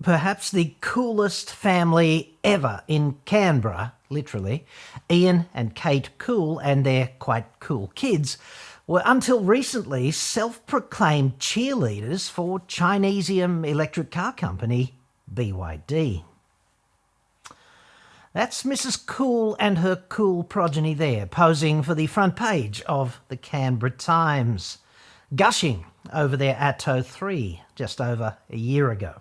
perhaps the coolest family ever in Canberra, literally, Ian and Kate Cool and their quite cool kids were until recently self-proclaimed cheerleaders for Chinesium electric car company BYD. That's Mrs. Cool and her cool progeny there, posing for the front page of the Canberra Times, gushing over their Atto 3 just over a year ago.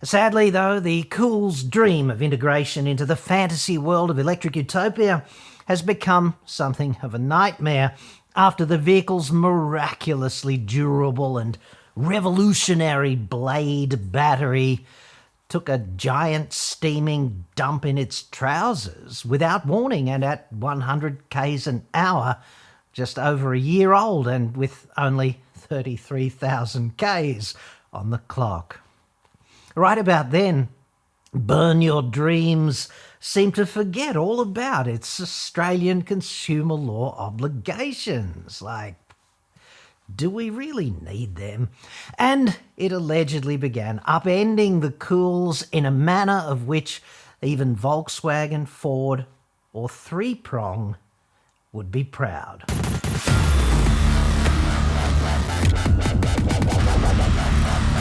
Sadly, though, the Cool's dream of integration into the fantasy world of electric utopia has become something of a nightmare after the vehicle's miraculously durable and revolutionary blade battery took a giant steaming dump in its trousers without warning and at 100 k's an hour, just over a year old and with only 33,000 k's on the clock. Right about then, Burn Your Dreams seemed to forget all about its Australian consumer law obligations. Like, do we really need them? And it allegedly began upending the Cools in a manner of which even Volkswagen, Ford, or Three Prong would be proud.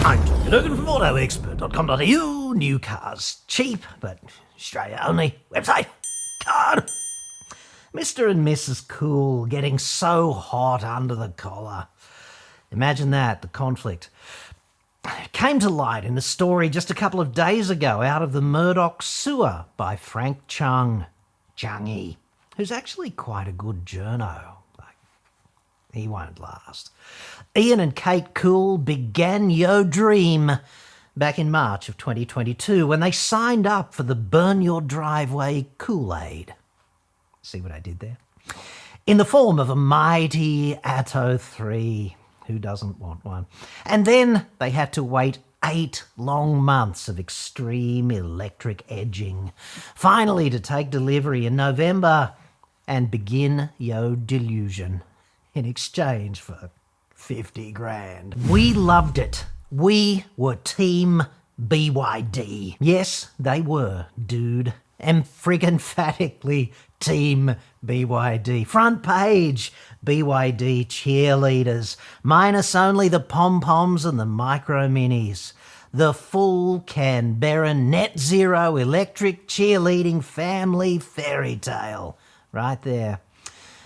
I'm John Cadogan from AutoExpert.com.au. New cars, cheap, but Australia only. Website, card. Mr. and Mrs. Cool getting so hot under the collar. Imagine that, the conflict. It came to light in a story just a couple of days ago out of the Murdoch sewer by Frank Changi, who's actually quite a good journo. He won't last. Ian and Kate Cool began Yo Dream back in March of 2022 when they signed up for the Burn Your Driveway Kool-Aid. See what I did there? In the form of a mighty Atto 3. Who doesn't want one? And then they had to wait 8 long months of extreme electric edging, finally to take delivery in November and begin Yo Delusion in exchange for 50 grand. We loved it. We were Team BYD. Yes, they were, dude. Friggin' Team BYD. Front page, BYD cheerleaders, minus only the pom-poms and the micro-minis. The full Canberra net zero electric cheerleading family fairy tale. Right there.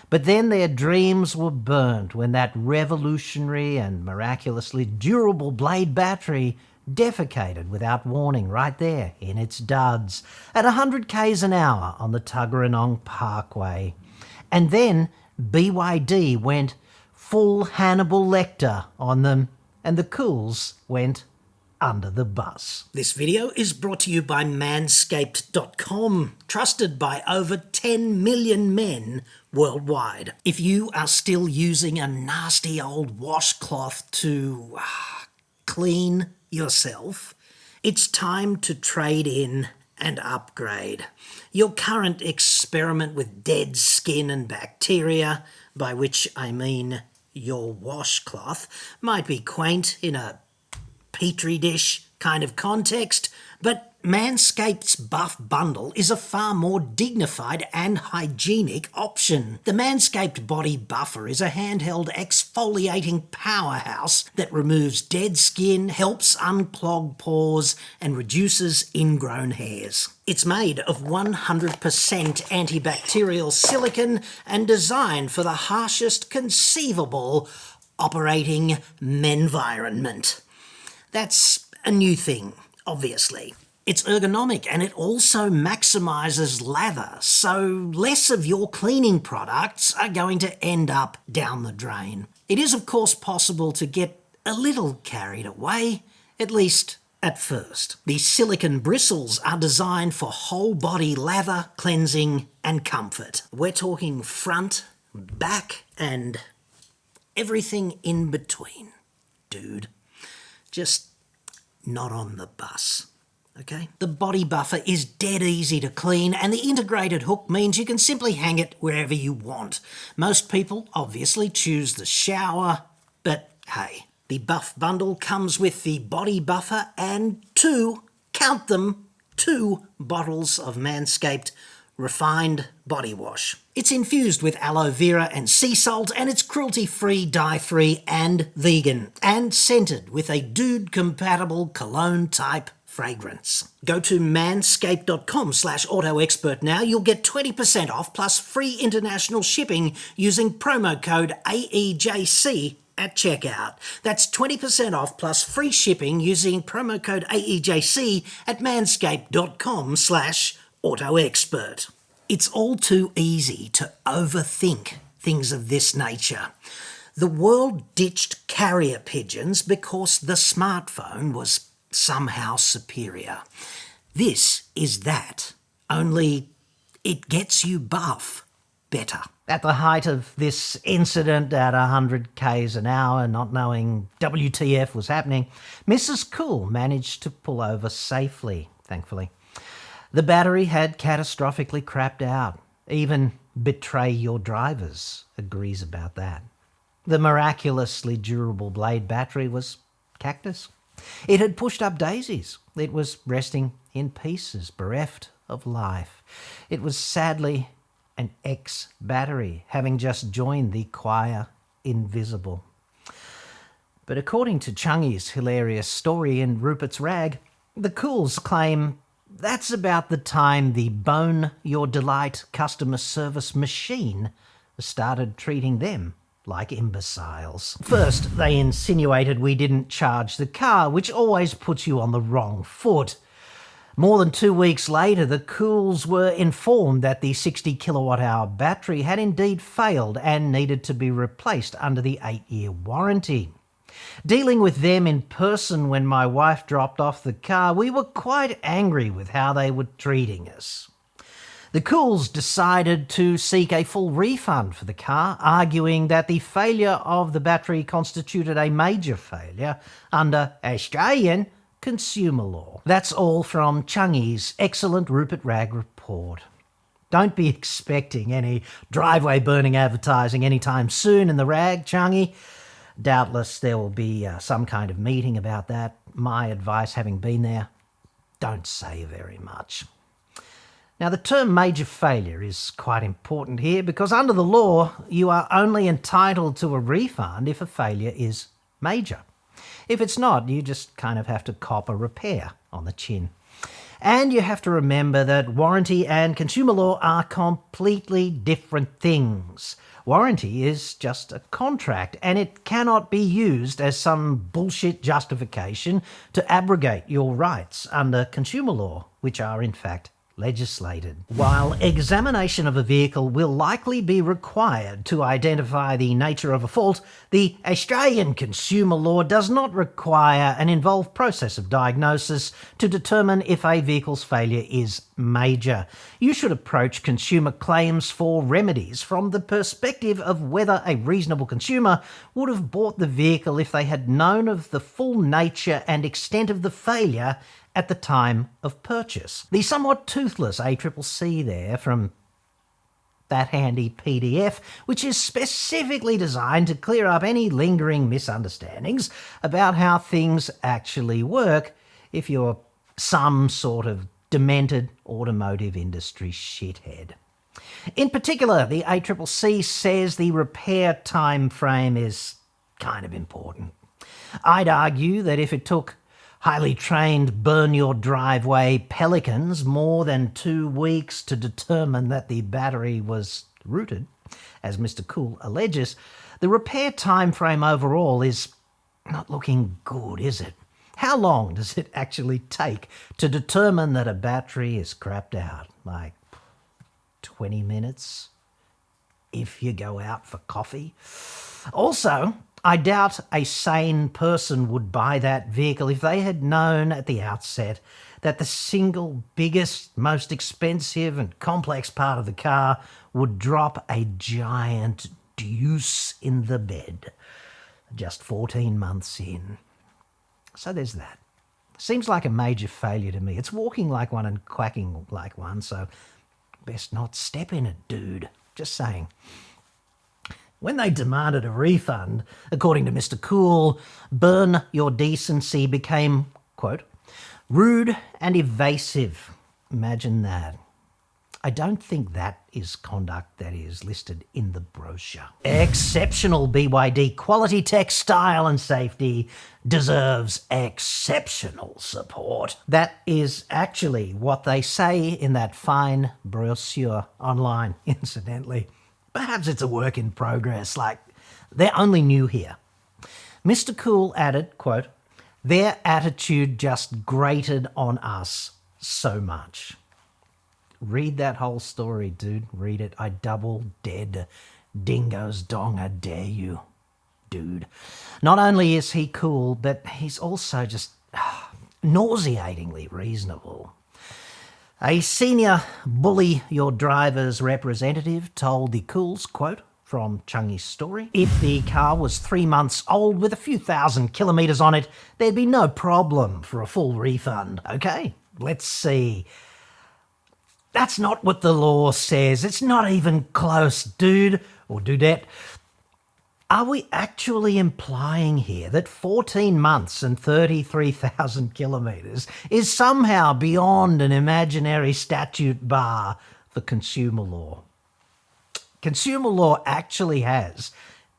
But then their dreams were burnt when that revolutionary and miraculously durable blade battery defecated without warning right there in its duds at 100 k's an hour on the Tuggeranong Parkway. And then BYD went full Hannibal Lecter on them and the Cools went under the bus. This video is brought to you by Manscaped.com, trusted by over 10 million men worldwide. If you are still using a nasty old washcloth to clean yourself, it's time to trade in and upgrade. Your current experiment with dead skin and bacteria, by which I mean your washcloth, might be quaint in a petri dish kind of context, but Manscaped's Buff Bundle is a far more dignified and hygienic option. The Manscaped Body Buffer is a handheld exfoliating powerhouse that removes dead skin, helps unclog pores, and reduces ingrown hairs. It's made of 100% antibacterial silicone and designed for the harshest conceivable operating menvironment. That's a new thing, obviously. It's ergonomic and it also maximises lather, so less of your cleaning products are going to end up down the drain. It is, of course, possible to get a little carried away, at least at first. The silicone bristles are designed for whole body lather, cleansing and comfort. We're talking front, back and everything in between, dude. Just not on the bus, okay? The body buffer is dead easy to clean and the integrated hook means you can simply hang it wherever you want. Most people obviously choose the shower, but hey, the Buff Bundle comes with the body buffer and 2 count them, 2 bottles of Manscaped refined body wash. It's infused with aloe vera and sea salt, and it's cruelty-free, dye-free and vegan, and scented with a dude-compatible cologne-type fragrance. Go to manscaped.com/autoexpert now. You'll get 20% off plus free international shipping using promo code AEJC at checkout. That's 20% off plus free shipping using promo code AEJC at manscaped.com/autoexpert. It's all too easy to overthink things of this nature. The world ditched carrier pigeons because the smartphone was somehow superior. This is that, only it gets you buff better. At the height of this incident at 100 k's an hour, not knowing WTF was happening, Mrs. Cool managed to pull over safely, thankfully. The battery had catastrophically crapped out. Even Betray Your Drivers agrees about that. The miraculously durable Blade battery was cactus. It had pushed up daisies. It was resting in pieces, bereft of life. It was sadly an ex-battery, having just joined the choir invisible. But according to Chungy's hilarious story in Rupert's Rag, the Cools claim that's about the time the Bone Your Delight customer service machine started treating them like imbeciles. First, they insinuated we didn't charge the car, which always puts you on the wrong foot. More than 2 weeks later, the Cools were informed that the 60 kilowatt-hour battery had indeed failed and needed to be replaced under the 8-year warranty. Dealing with them in person when my wife dropped off the car, we were quite angry with how they were treating us. The Cools decided to seek a full refund for the car, arguing that the failure of the battery constituted a major failure under Australian consumer law. That's all from Chungy's excellent Rupert Rag report. Don't be expecting any driveway burning advertising anytime soon in the Rag, Chungy. Doubtless there will be some kind of meeting about that. My advice, having been there, don't say very much. Now, the term major failure is quite important here because under the law, you are only entitled to a refund if a failure is major. If it's not, you just kind of have to cop a repair on the chin. And you have to remember that warranty and consumer law are completely different things. Warranty is just a contract, and it cannot be used as some bullshit justification to abrogate your rights under consumer law, which are in fact legislated. While examination of a vehicle will likely be required to identify the nature of a fault, the Australian consumer law does not require an involved process of diagnosis to determine if a vehicle's failure is major. You should approach consumer claims for remedies from the perspective of whether a reasonable consumer would have bought the vehicle if they had known of the full nature and extent of the failure at the time of purchase. The somewhat toothless ACCC there from that handy PDF, which is specifically designed to clear up any lingering misunderstandings about how things actually work if you're some sort of demented automotive industry shithead. In particular, the ACCC says the repair time frame is kind of important. I'd argue that if it took highly trained burn-your-driveway pelicans more than 2 weeks to determine that the battery was rooted, as Mr. Cool alleges, the repair time frame overall is not looking good, is it? How long does it actually take to determine that a battery is crapped out? Like 20 minutes if you go out for coffee? Also, I doubt a sane person would buy that vehicle if they had known at the outset that the single biggest, most expensive and complex part of the car would drop a giant deuce in the bed just 14 months in. So there's that. Seems like a major failure to me. It's walking like one and quacking like one, so best not step in it, dude. Just saying. When they demanded a refund, according to Mr. Cool, burn your decency became, quote, Rude and evasive. Imagine that. I don't think that is conduct that is listed in the brochure. Exceptional BYD quality tech, style and safety deserves exceptional support. That is actually what they say in that fine brochure online, incidentally. Perhaps it's a work in progress, like they're only new here. Mr. Cool added, quote, "Their attitude just grated on us so much." Read that whole story, dude. Read it. I double dead dingo's dong, I dare you, dude. Not only is he cool, but he's also just nauseatingly reasonable. A senior bully your driver's representative told the Cools, quote, from Chungy's story, "If the car was 3 months old with a few thousand kilometres on it, there'd be no problem for a full refund. Okay, let's see. That's not what the law says. It's not even close, dude or dudette. Are we actually implying here that 14 months and 33,000 kilometres is somehow beyond an imaginary statute bar for consumer law? Consumer law actually has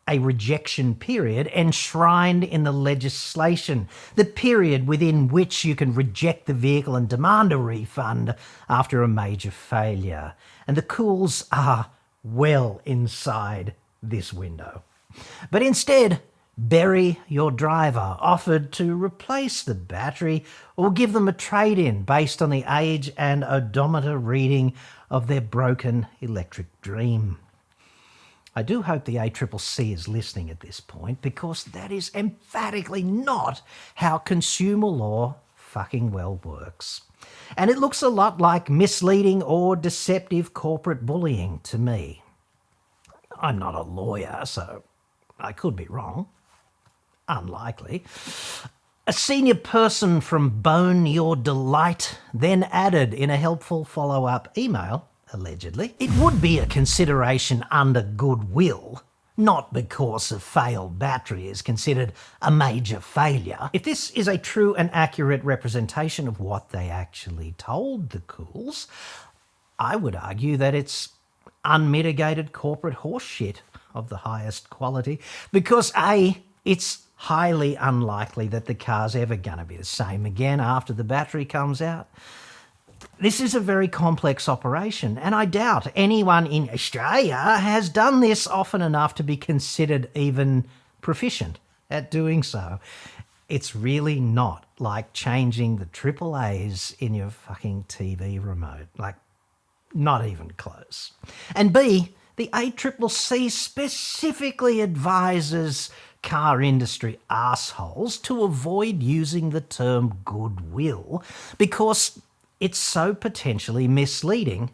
a rejection period enshrined in the legislation, the period within which you can reject the vehicle and demand a refund after a major failure. And the Cools are well inside this window. But instead, bury your driver offered to replace the battery or give them a trade-in based on the age and odometer reading of their broken electric dream. I do hope the ACCC is listening at this point, because that is emphatically not how consumer law fucking well works. And it looks a lot like misleading or deceptive corporate bullying to me. I'm not a lawyer, so I could be wrong. Unlikely. A senior person from Bone Your Delight then added in a helpful follow-up email, allegedly, "It would be a consideration under goodwill, not because a failed battery is considered a major failure. If this is a true and accurate representation of what they actually told the Cools, I would argue that it's unmitigated corporate horseshit of the highest quality, because A, it's highly unlikely that the car's ever going to be the same again after the battery comes out. This is a very complex operation, and I doubt anyone in Australia has done this often enough to be considered even proficient at doing so. It's really not like changing the AAAs in your fucking TV remote. Like, not even close. And B, the ACCC specifically advises car industry assholes to avoid using the term goodwill because it's so potentially misleading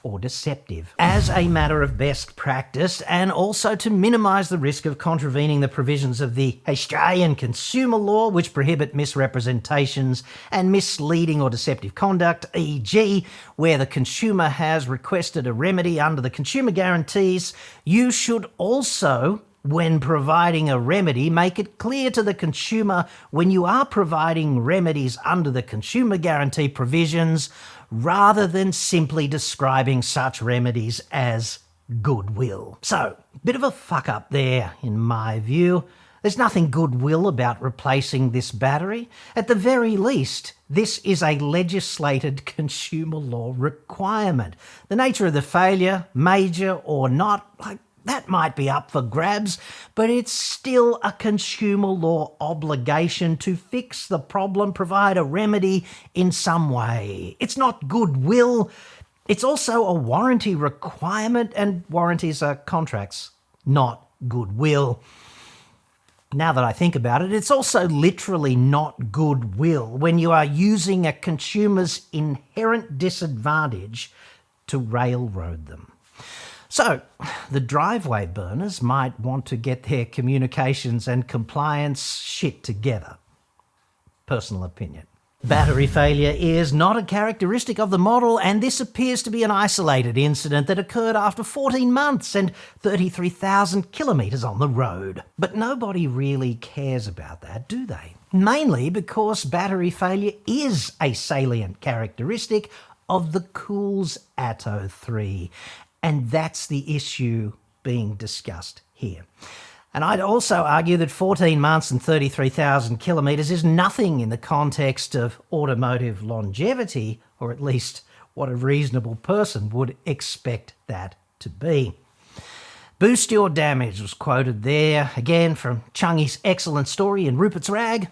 or deceptive. As a matter of best practice, and also to minimise the risk of contravening the provisions of the Australian consumer law, which prohibit misrepresentations and misleading or deceptive conduct, e.g. where the consumer has requested a remedy under the consumer guarantees, you should also, when providing a remedy, make it clear to the consumer when you are providing remedies under the consumer guarantee provisions, rather than simply describing such remedies as goodwill. So, bit of a fuck up there, in my view. There's nothing goodwill about replacing this battery. At the very least, this is a legislated consumer law requirement. The nature of the failure, major or not, that might be up for grabs, but it's still a consumer law obligation to fix the problem, provide a remedy in some way. It's not goodwill. It's also a warranty requirement, and warranties are contracts, not goodwill. Now that I think about it, it's also literally not goodwill when you are using a consumer's inherent disadvantage to railroad them. So, the driveway burners might want to get their communications and compliance shit together. Personal opinion. Battery failure is not a characteristic of the model, and this appears to be an isolated incident that occurred after 14 months and 33,000 kilometres on the road. But nobody really cares about that, do they? mainly because battery failure is a salient characteristic of the Cool's Atto 3, and that's the issue being discussed here. And I'd also argue that 14 months and 33,000 kilometres is nothing in the context of automotive longevity, or at least what a reasonable person would expect that to be. Boost your damage was quoted there, again from Chungy's excellent story in Rupert's Rag.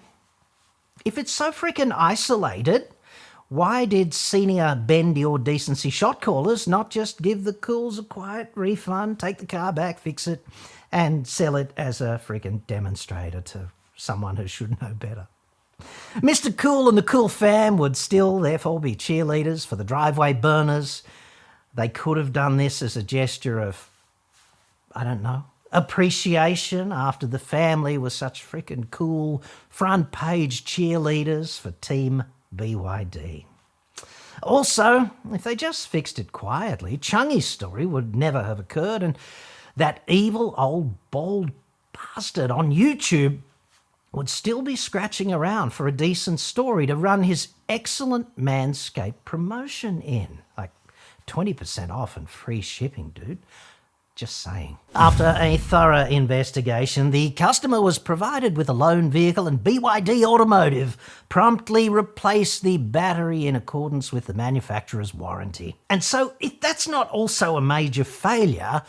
If it's so frickin' isolated, why did senior bend your decency shot callers not just give the Cools a quiet refund, take the car back, fix it, and sell it as a frickin' demonstrator to someone who should know better? Mr. Cool and the Cool fam would still therefore be cheerleaders for the driveway burners. They could have done this as a gesture of, I don't know, appreciation after the family was such frickin' cool front page cheerleaders for Team BYD. Also, if they just fixed it quietly, Chungy's story would never have occurred, and that evil old bald bastard on YouTube would still be scratching around for a decent story to run his excellent Manscaped promotion in. Like 20% off and free shipping, dude. Just saying. After a thorough investigation, the customer was provided with a loan vehicle, and BYD Automotive promptly replaced the battery in accordance with the manufacturer's warranty. And so, if that's not also a major failure,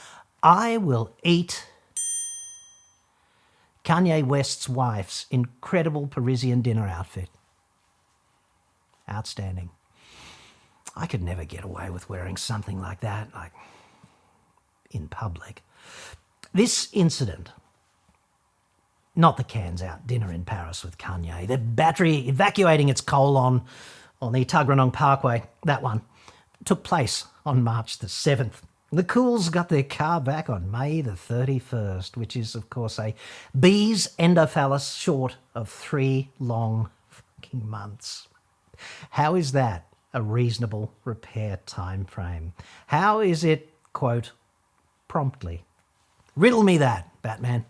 I will eat Kanye West's wife's incredible Parisian dinner outfit. Outstanding. I could never get away with wearing something like that, like in public. This incident, not the cans out dinner in Paris with Kanye, the battery evacuating its coal on the Tuggeranong Parkway, that one, took place on March the 7th. The Cools got their car back on May the 31st, which is, of course, a bee's endophallus short of 3 long fucking months. How is that a reasonable repair time frame? How is it, quote, promptly? Riddle me that, Batman.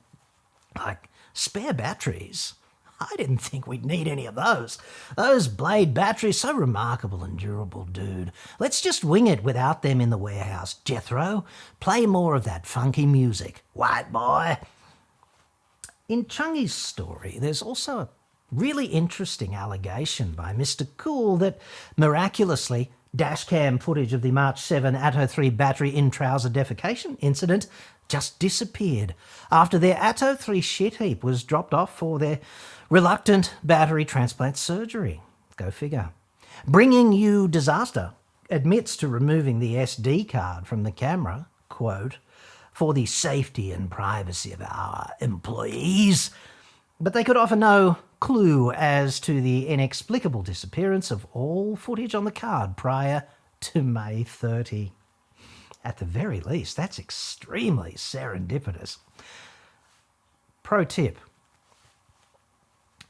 Like, spare batteries? I didn't think we'd need any of those. Those Blade batteries, so remarkable and durable, dude. Let's just wing it without them in the warehouse. Jethro, play more of that funky music. White boy. In Chungy's story, there's also a really interesting allegation by Mr. Cool that miraculously dashcam footage of the March 7 Atto 3 battery in trouser defecation incident just disappeared after their Atto 3 shit heap was dropped off for their reluctant battery transplant surgery. Go figure. Bringing You Disaster admits to removing the SD card from the camera, quote, for the safety and privacy of our employees, but they could offer no clue as to the inexplicable disappearance of all footage on the card prior to May 30. At the very least, that's extremely serendipitous. Pro tip.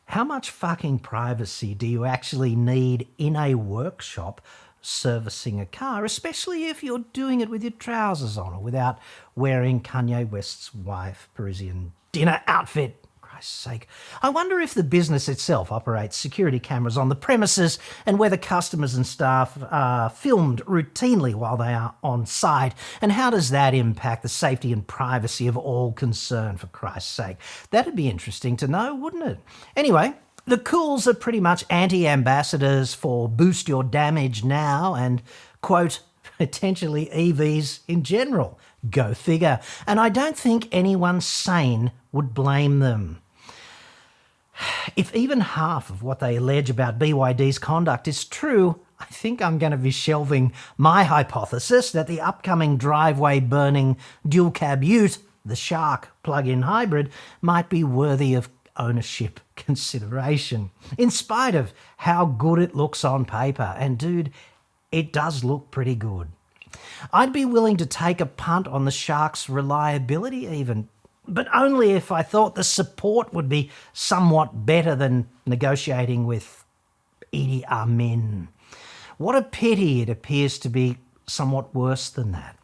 How much fucking privacy do you actually need in a workshop servicing a car, especially if you're doing it with your trousers on or without wearing Kanye West's wife Parisian dinner outfit? Christ's sake. I wonder if the business itself operates security cameras on the premises and whether customers and staff are filmed routinely while they are on site, and how does that impact the safety and privacy of all concerned, for Christ's sake? That'd be interesting to know, wouldn't it? Anyway, the Cools are pretty much anti-ambassadors for Boost Your Damage now and, quote, potentially EVs in general. Go figure. And I don't think anyone sane would blame them. If even half of what they allege about BYD's conduct is true, I think I'm going to be shelving my hypothesis that the upcoming driveway-burning dual-cab ute, the Shark plug-in hybrid, might be worthy of ownership consideration, in spite of how good it looks on paper. And dude, it does look pretty good. I'd be willing to take a punt on the Shark's reliability even, but only if I thought the support would be somewhat better than negotiating with Idi Amin. What a pity it appears to be somewhat worse than that.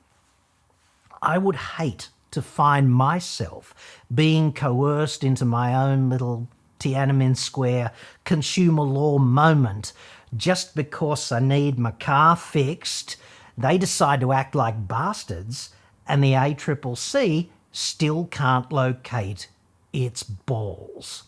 I would hate to find myself being coerced into my own little Tiananmen Square consumer law moment. Just because I need my car fixed, they decide to act like bastards, and the ACCC still can't locate its balls.